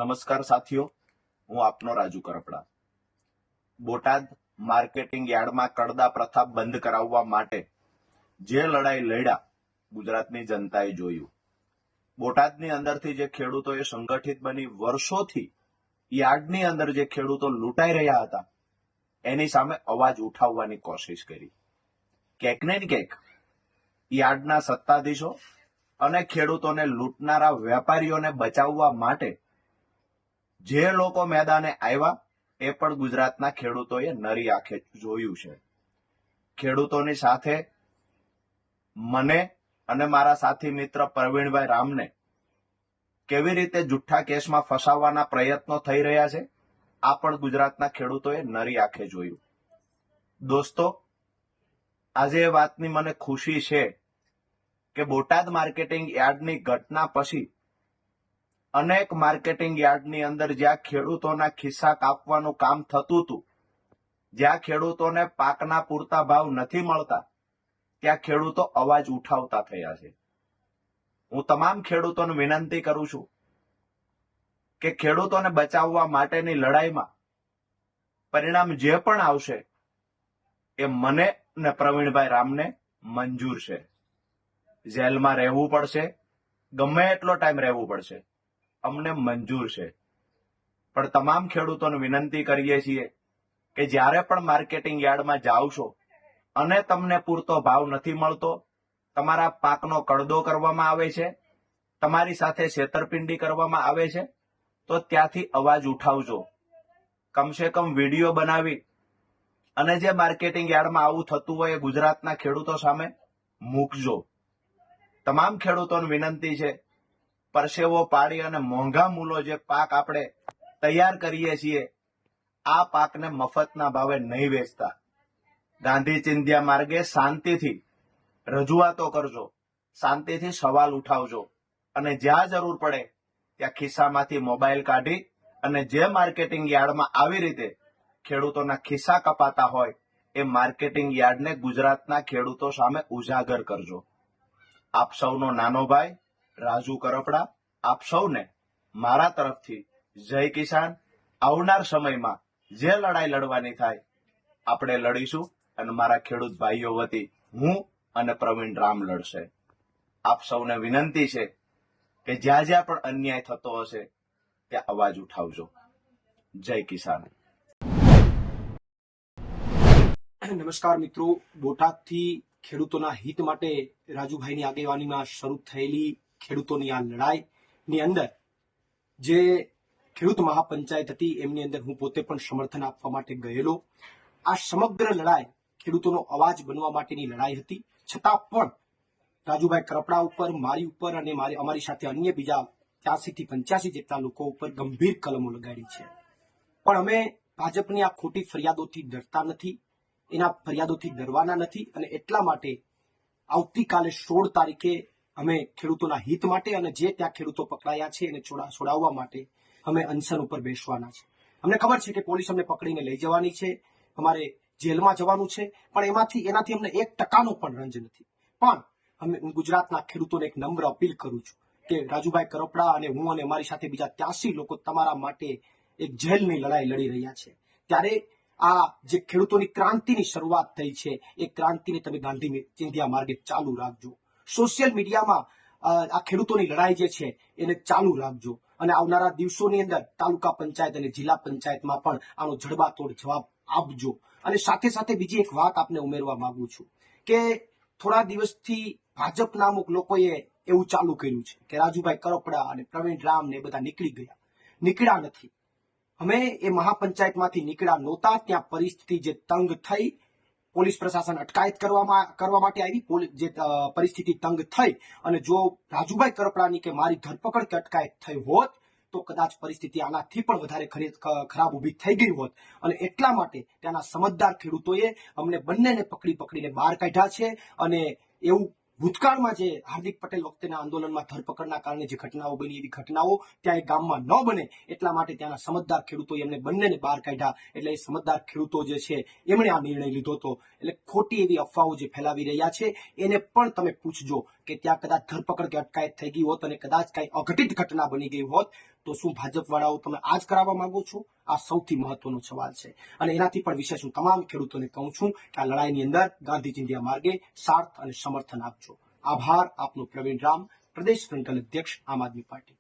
નમસ્કાર સાથીઓ, હું આપનો રાજુ કરપડા. બોટાદ માર્કેટિંગ યાર્ડમાં કડદા પ્રથા બંધ કરાવવા માટે જે લડાઈ લડ્યા ગુજરાતની જનતાએ જોયું. બોટાદની અંદરથી જે ખેડૂતોએ સંગઠિત બની વર્ષોથી યાર્ડની અંદર જે ખેડૂતો લૂંટાઈ રહ્યા હતા એની સામે અવાજ ઉઠાવવાની કોશિશ કરી. ક્યાંક ને ક્યાંક યાર્ડના સત્તાધીશો અને ખેડૂતોને લૂંટનારા વેપારીઓને બચાવવા માટે જે લોકો મેદાને આવ્યા એ પણ ગુજરાતના ખેડૂતોએ નરી આંખે જોયું છે. ખેડૂતોની સાથે મને અને મારા સાથી મિત્ર પ્રવીણભાઈ રામને કેવી રીતે જુઠ્ઠા કેસમાં ફસાવવાના પ્રયત્નો થઈ રહ્યા છે આ પણ ગુજરાતના ખેડૂતોએ નરી આંખે જોયું. દોસ્તો, આજે એ વાતની મને ખુશી છે કે બોટાદ માર્કેટિંગ યાર્ડની ઘટના પછી અનેક માર્કેટિંગ યાર્ડની અંદર જ્યાં ખેડૂતોના ખિસ્સા કાપવાનું કામ થતું હતું, જ્યાં ખેડૂતોને પાકના પૂરતા ભાવ નથી મળતા, ત્યાં ખેડૂતો અવાજ ઉઠાવતા થયા છે. હું તમામ ખેડૂતોને વિનંતી કરું છું કે ખેડૂતોને બચાવવા માટેની લડાઈમાં પરિણામ જે પણ આવશે એ મને અને પ્રવીણભાઈ રામને મંજૂર છે. જેલમાં રહેવું પડશે, ગમે એટલો ટાઈમ રહેવું પડશે, અમને મંજૂર છે. પણ તમામ ખેડૂતોને વિનંતી કરીએ છીએ કે જ્યારે પણ માર્કેટિંગ યાર્ડમાં જાઓ છો અને તમને પૂરતો ભાવ નથી મળતો, તમારા પાકનો કડદો કરવામાં આવે છે, તમારી સાથે છેતરપિંડી કરવામાં આવે છે, તો ત્યાંથી અવાજ ઉઠાવજો. કમસે કમ વિડીયો બનાવી અને જે માર્કેટિંગ યાર્ડમાં આવું થતું હોય એ ગુજરાતના ખેડૂતો સામે મૂકજો. તમામ ખેડૂતોને વિનંતી છે, પરસેવો પાડી અને મોંઘા મૂલો જે પાક આપણે તૈયાર કરીએ છીએ આ પાકને મફતના ભાવે નહીં વેચતા. ગાંધી ચિંધ્યા માર્ગે શાંતિથી રજૂઆતો કરજો, શાંતિથી સવાલ ઉઠાવજો અને જ્યાં જરૂર પડે ત્યાં ખિસ્સામાંથી મોબાઈલ કાઢી અને જે માર્કેટિંગ યાર્ડમાં આવી રીતે ખેડૂતોના ખિસ્સા કપાતા હોય એ માર્કેટિંગ યાર્ડને ગુજરાતના ખેડૂતો સામે ઉજાગર કરજો. આપ સૌનો નાનો ભાઈ રાજુ કરપડા, આપ સૌને મારા તરફથી જય કિસાન. આવનાર સમયમાં જે લડાઈ લડવાની થાય આપણે લડીશું અને મારા ખેડૂત ભાઈઓ વતી હું અને પ્રવીણ રામ લડશે. આપ સૌને વિનંતી છે કે જ્યાં જ્યાં પણ અન્યાય થતો હશે ત્યાં અવાજ ઉઠાવજો. જય કિસાન. નમસ્કાર મિત્રો, બોટાદથી ખેડૂતોના હિત માટે રાજુભાઈની આગેવાનીમાં શરૂ થયેલી ખેડૂતોની આ લડાઈની અંદર જે ખેડૂત મહાપંચાયત હતી એમની અંદર હું પોતે પણ સમર્થન આપવા માટે ગયેલો. આ સમગ્ર લડાઈ ખેડૂતોનો અવાજ બનવા માટેની લડાઈ હતી. છતાં પણ રાજુભાઈ કરપડા ઉપર, મારી ઉપર અને અમારી સાથે અન્ય બીજા 83 થી 85 જેટલા લોકો ઉપર ગંભીર કલમો લગાડી છે. પણ અમે ભાજપની આ ખોટી ફરિયાદોથી ડરતા નથી, એના ફરિયાદોથી ડરવાના નથી અને એટલા માટે આવતીકાલે 16 તારીખે અમે ખેડૂતોના હિત માટે અને જે ત્યાં ખેડૂતો પકડાયા છે એને છોડાવવા માટે અમે અનશન ઉપર બેસવાના છે. અમને ખબર છે કે પોલીસ અમને પકડીને લઈ જવાની છે, અમારે જેલમાં જવાનું છે, પણ એનાથી અમને 1% પણ રંજ નથી. પણ હું ગુજરાતના ખેડૂતોને એક નમ્ર અપીલ કરું છું કે રાજુભાઈ કરપડા અને હું અને અમારી સાથે બીજા 83 લોકો તમારા માટે એક જેલની લડાઈ લડી રહ્યા છે. ત્યારે આ જે ખેડૂતોની ક્રાંતિની શરૂઆત થઈ છે એ ક્રાંતિને તમે ગાંધી ચિંધ્યા માર્ગે ચાલુ રાખજો. સોશિયલ મીડિયામાં આ ખેડૂતોની લડાઈ જે છે એને ચાલુ રાખજો અને આવનારા દિવસોની અંદર તાલુકા પંચાયત અને જિલ્લા પંચાયતમાં પણ આનો જડબાતોડ જવાબ આપજો. અને સાથે સાથે બીજી એક વાત આપને ઉમેરવા માંગુ છું કે થોડા દિવસથી ભાજપના અમુક લોકોએ એવું ચાલુ કર્યું છે કે રાજુભાઈ કરપડા અને પ્રવીણ રામ ને બધા નીકળ્યા નથી. અમે એ મહાપંચાયતમાંથી નીકળ્યા નહોતા. ત્યાં પરિસ્થિતિ જે તંગ થઈ, પોલીસ પ્રશાસન અટકાયત કરવા માટે આવી, જે પરિસ્થિતિ તંગ થઈ અને જો રાજુભાઈ કરપડાની કે મારી ધરપકડ કે અટકાયત થઈ હોત તો કદાચ પરિસ્થિતિ આનાથી પણ વધારે ખરાબ ઊભી થઈ ગઈ હોત. અને એટલા માટે ત્યાંના સમજદાર ખેડૂતોએ અમને બંનેને પકડીને બહાર કાઢ્યા છે. અને એવું ભૂતકાળમાં જે હાર્દિક પટેલ વખતેના આંદોલનમાં ધરપકડના કારણે જે ઘટનાઓ બની એવી ઘટનાઓ ત્યાં એ ગામમાં ન બને એટલા માટે ત્યાંના સમજદાર ખેડૂતોએ એમને બંનેને બહાર કાઢ્યા. એટલે એ સમજદાર ખેડૂતો જે છે એમણે આ નિર્ણય લીધો હતો. એટલે ખોટી એવી અફવાઓ જે ફેલાવી રહ્યા છે એને પણ તમે પૂછજો કે ત્યાં કદાચ ધરપકડ કે અટકાયત થઈ ગઈ હોત અને કદાચ કઈ અઘટિત ઘટના બની ગઈ હોત તો શું ભાજપ વાળાઓ તમે આજ કરાવવા માંગો છો? આ સૌથી મહત્વનો સવાલ છે. અને એનાથી પણ વિશેષ હું તમામ ખેડૂતોને કહું છું કે આ લડાઈની અંદર ગાંધી ચિંધ્યા માર્ગે સાથ અને સમર્થન આપજો. આભાર. આપનો પ્રવીણ રામ, પ્રદેશ ફ્રન્ટલ અધ્યક્ષ, આમ આદમી પાર્ટી.